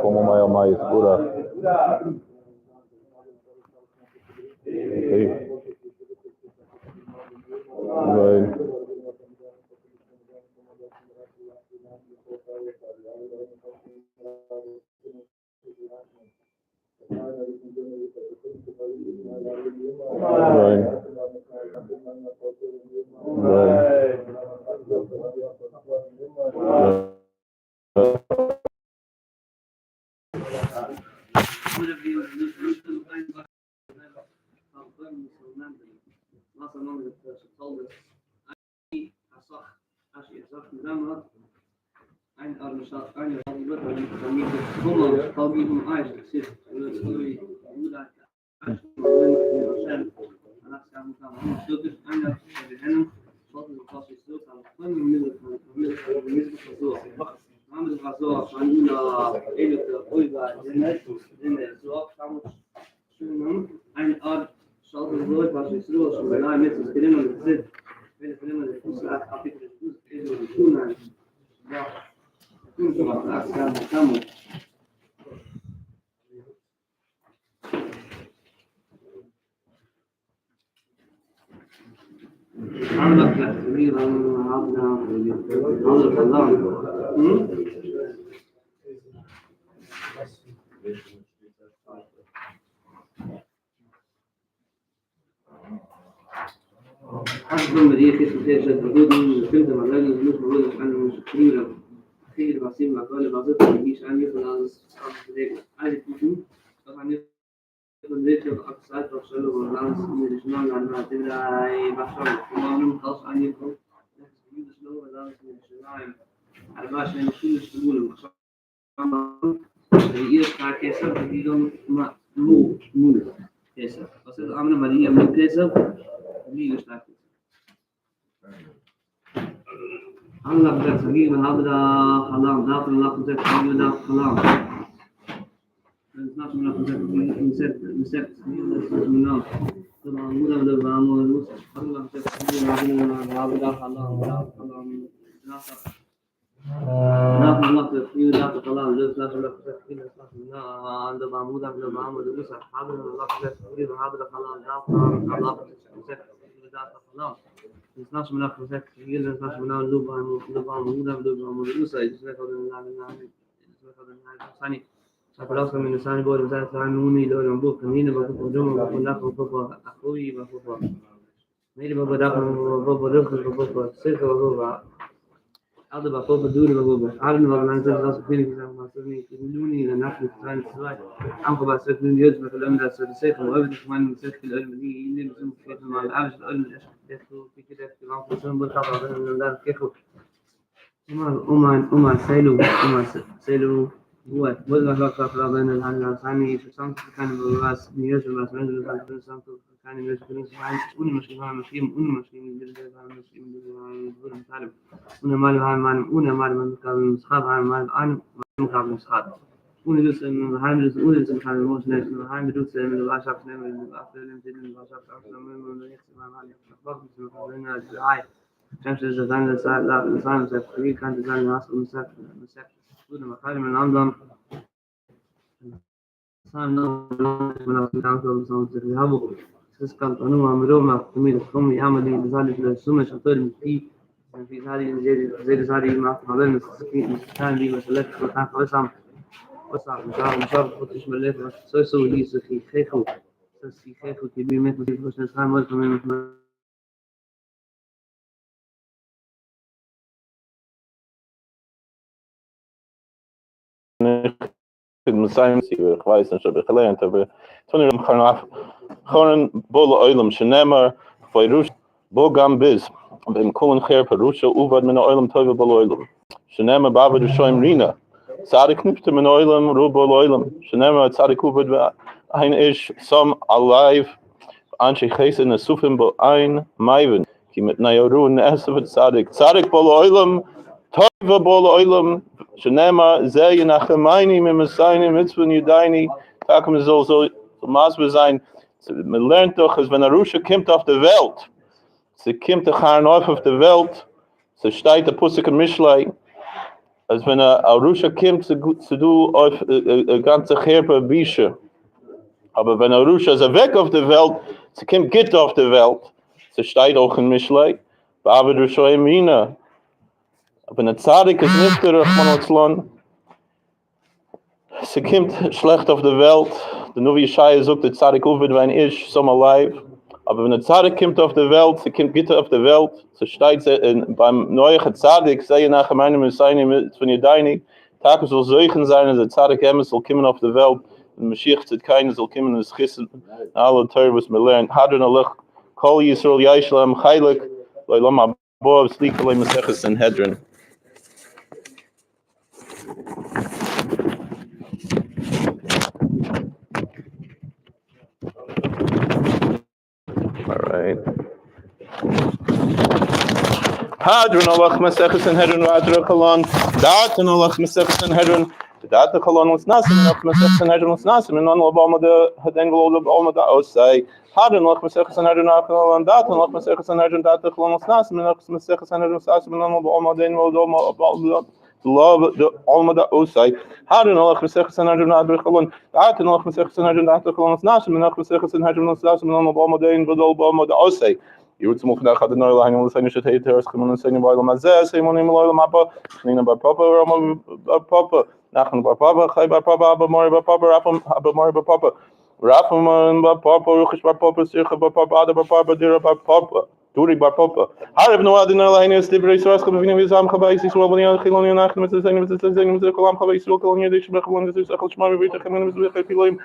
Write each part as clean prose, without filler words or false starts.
como mais pura. Messiah, ich weiß nicht, ob ich gelernt habe. Tony Choran Bol Oilam Shenemar Feirush Bogam Biz Bim Kulan Kher Perusha Uvad Min Oilam Tova Bol Oilam Shenemar Bavad Shoim Rina Tzadik Nifta Min Oilam Ru Bol Oilam Shenemar Tzadik Uvad Ein Ish Som Alive Anshe Chesed Nesufim Bo Ein Maiven Ki Mit Nayoru Nesavat Tzadik Bol Oilam Tova bol oilam shenema ze yenachemaini mimasayni mitzvah yudaini takem is also masbe sein. Man lernt doch, als wenn Arusha kommt auf der Welt, sie kommt der Charen auf der Welt, so steht der Pusik im Mishlei, als wenn Arusha kommt, sie du auf ganze Gerpe Bische. Aber wenn Arusha ist weg auf der Welt, sie kommt geht auf der Welt, sie steht auch in Mishlei, aber du schon im Mina. Wenn der Tzadik ist nicht der Rachman, sie kommt schlecht auf der Welt, der Nuvi Yeshaya sagt, der Tzadik Uvid wein Ish, some alive. Aber wenn der Tzadik kommt auf der Welt, sie kommt gitter auf der Welt, so steht sie beim neuen Tzadik, sei nach meinem Messiaen von Yedaini, Tag soll solchen sein, als der Tzadik Emes soll kommen auf der Welt, und Mashiach zit keiner soll kommen in das Chissen, alle Teure, was wir lernen. Hadron Alech, Kol Yisrael Yisrael Chaylik, Leilam Abov, Slikalei Maseches Sanhedrin. All right. Hadron Allah Maseches Sanhedrin Vadra Kalon. Datan Allah Maseches Sanhedrin. Datan Kalon was Nasim and Allah Maseches Sanhedrin was Nasim and on Obama the Hadengel of Alma da Osai. Hadron Allah Maseches Sanhedrin Kalon. Datan Allah Maseches Sanhedrin Datan Kalon was Nasim and Allah Maseches Sanhedrin was Nasim and on Obama the Obama love the Alma da Osai. Hadron Allah Maseches Sanhedrin Vadra Kalon. Datan Allah Maseches Sanhedrin Datan Kalon was Nasim and Allah Maseches Sanhedrin was Nasim and on Obama the Obama da Osai. You would move that the no line will say you should hate her come on saying by the mazeh say money maloy mapa nina by papa or papa nachn by papa khay by papa but more by papa but more by papa rafam by papa ruchish by papa sich by papa other by papa dir by papa during by papa har ibn wad no line is the brace ras come vin vizam khabay is well ni khiloni nachn mit saying mit kolam khabay is koloni de shbekh koloni de shakhl shma mit khamen mit khilim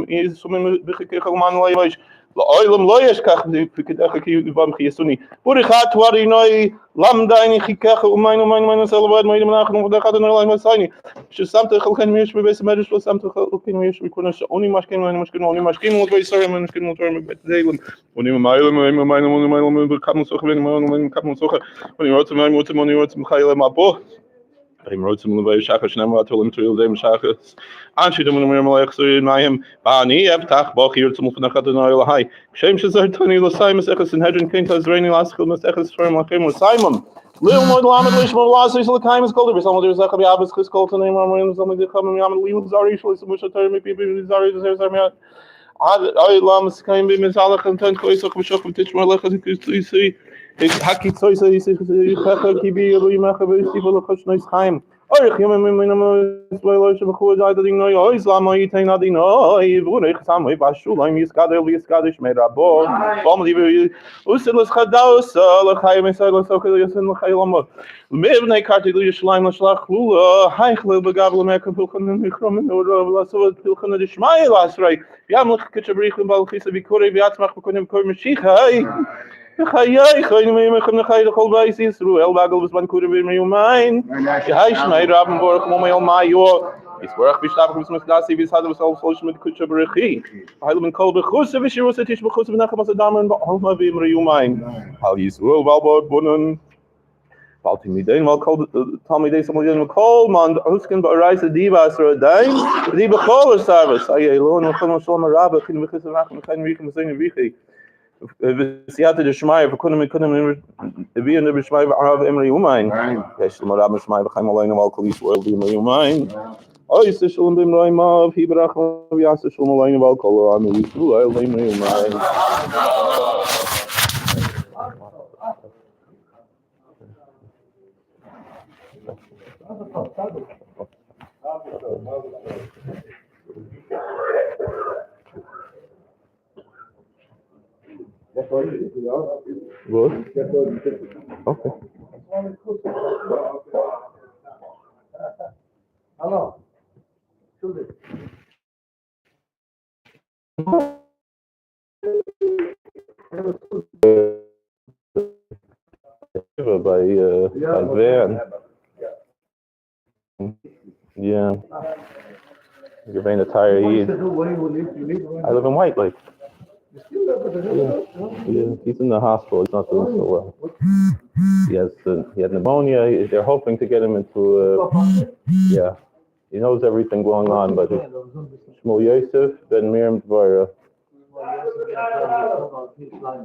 is sumen bikhik khalman laysh La oilem loyesh kach de fikadach ki vam khiyesuni. Buri khat wari noy lamdaini khikach umayno salavad mayno nachnu da khat no lay masayni. Sh samt khalkan mish be bes medish samt khalkan mish bikuna oni mashkin oni mashkin mot be sorry mashkin mot be bedelem. Oni mayno bekam so khven mayno kam so oni rot moni rot khayla mabo. I'm wrote some of the Shachas Nema to him to them Shachas. And she didn't remember so in him. Bani, Eftach, Bach here to Mufanaka to Noel High. Shame she's a Tony Simon Echas and Hedron Quintas raining last school, Miss Echas firm like him with Simon. Little more Lamed Lish Molas is the time is called. Some of the Zakabi Abbas Chris Colton and Raman, some of the coming Yaman Lee Zari, so much of term, people Zari, Zarmia. I Lams came be Miss Alec and Ten Koisok, Mishok, and Titch Malek, you see. Haki Toy says, Kibi, Machabi, people of Hushnois Heim. Or if you mean, I didn't know, Islam, I ain't nothing, no, I would some way, Bashul, I'm Scottish, Scottish made a ball. Family, Usilas Hadaus, Lachaim, Silas, Okalias, and Lachailama. Midnight Cartilage, Lime, Shlach, Lula, Heichel, Bagabla, American Pilkan, Mikroman, or Lasso, Pilkan, the Shmai last right. Yamlik, Kitchabrich, and Balkis, Vikuri, Viatmach, Kunim, Kurmashika. Khayay khoyn me khum khay de khol bay sis ru el bagel was man kude wir me mein hay schneider haben vor kom mal mal jo is vorach bistab kum mit nasi bis hat was auf mit kutsche brechi heil men kol be khuse wis was es be khuse nach was damen hol mal wir me mein hal is ru wel bonnen Balti me den mal kol Tommy de some gen kol man husken be reise diva so dein die be khol service ay lo khum so ma rab khin khise nach kein wie kum singen wie Siate de Schmeier, wir können wie in der Schmeier Arav Emri Umain. Kesh mal am Schmeier kein mal eine mal Kolis World Emri Umain. Oh, ist es schon beim Neuen Mal Hibrach, wie hast du schon mal eine mal Kolo am World Emri Umain. Good. Okay. Hello. By Van. Yeah. You're being a tired Eid. I live in White Lake. Yeah, he's in the hospital. He's not doing so well. He had pneumonia. They're hoping to get him into. Yeah, he knows everything going on, but Shmuel Yosef Ben Miriam Dvara.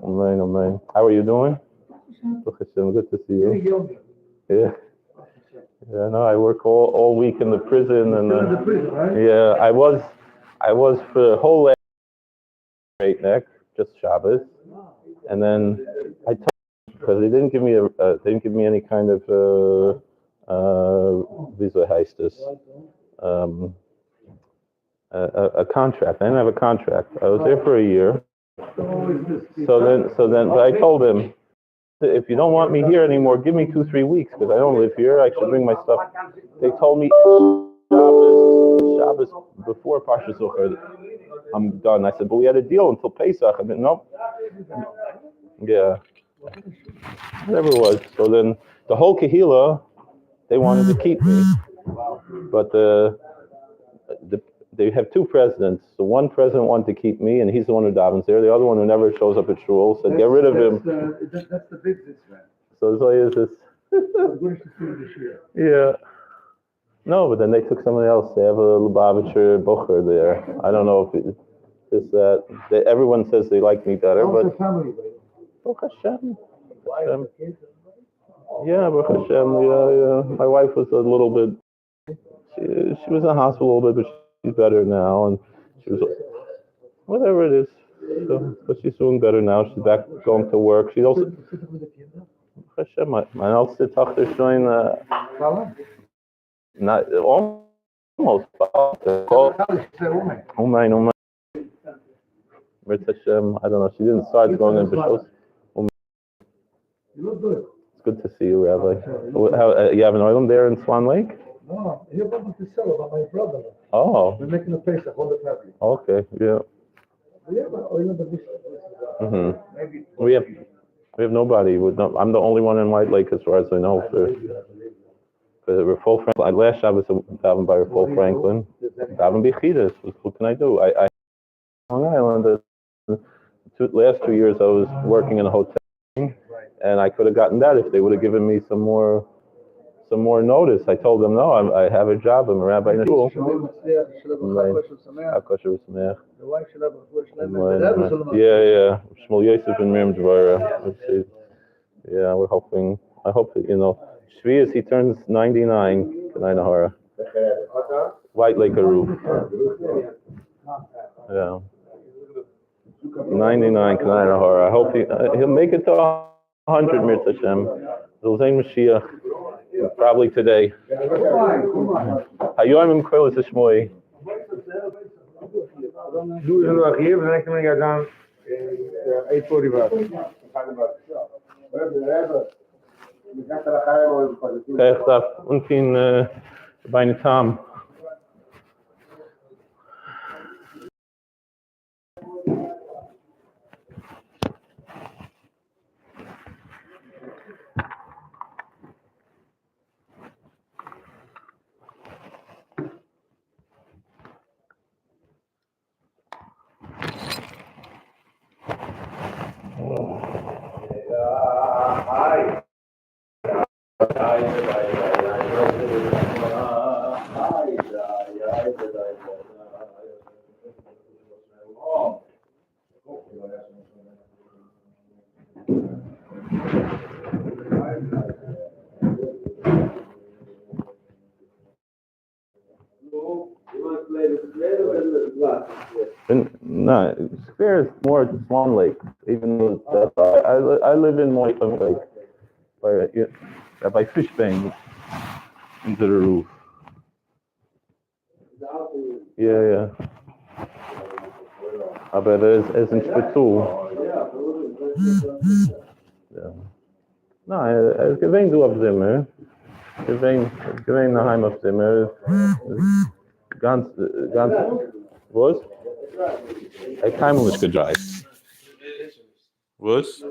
Amen, amen. How are you doing? Good to see you. Yeah. Yeah, no, I work all week in the prison, and yeah, I was for the whole last straight neck, just Shabbos, and then I told because they didn't give me any kind of visa heistus, a contract. I didn't have a contract. I was there for a year. So then, but I told him, if you don't want me here anymore, give me 2-3 weeks because I don't live here. I should bring my stuff. They told me Shabbos before Parsha Zucher, I'm done. I said, but we had a deal until Pesach. I mean, no. Yeah, whatever it was. So then the whole Kehila, they wanted to keep me, but they have two presidents. So one president wanted to keep me, and he's the one who davens there. The other one who never shows up at shul said, get rid of him. That's the business man. So it's like, yeah. No, but then they took somebody else. They have a Lubavitcher Bocher there. I don't know if it's that. Everyone says they like me better, but Baruch Hashem. Yeah, Baruch Hashem. Yeah. My wife was a little bit. She was in the hospital a little bit, but she's better now, and she was whatever it is. So, but she's doing better now. She's back going to work. She also. Hashem, my oldest daughter showing not almost. Oh my. Hashem, I don't know. She didn't start going in, but it's good to see you, Rabbi. How, you have an oilam there in Swan Lake? No, you're going to sell about my brother. Oh. We're making a Pesach, all the family. Okay, yeah. Mm-hmm. We have nobody. I'm the only one in White Lake as far as I know. For Rafael Franklin, last Shabbos I davened by Rafael Franklin. Daven Bechidus. What can I do? I Long Island. Last 2 years I was working in a hotel, and I could have gotten that if they would have given me some more notice. I told them no, I have a job. I'm a rabbi in a school. Yeah. Shmuel Yosef and Miriam Dvara. Yeah, we're hoping. I hope that Shvius, he turns 99. Kanai White Lake roof. Yeah. 99 Kanai I hope he'll make it to 100 Mirz Hashem. Zolzein Mashiach. Probably today. Hayoim Kol Shmoy. Du nog hier, we zijn er dan 8:45. Kijk dat, onkin bijna tam. No, Square is more Swan Lake, even though I live in Moyton Lake, by Fishbane into the roof. Yeah. Aber es ist ein Spital. Ja. Nein, es gewinnt du auf Zimmer. Gewinnt daheim auf Zimmer. Ganz, was? Ich kann nicht gedreht. Was?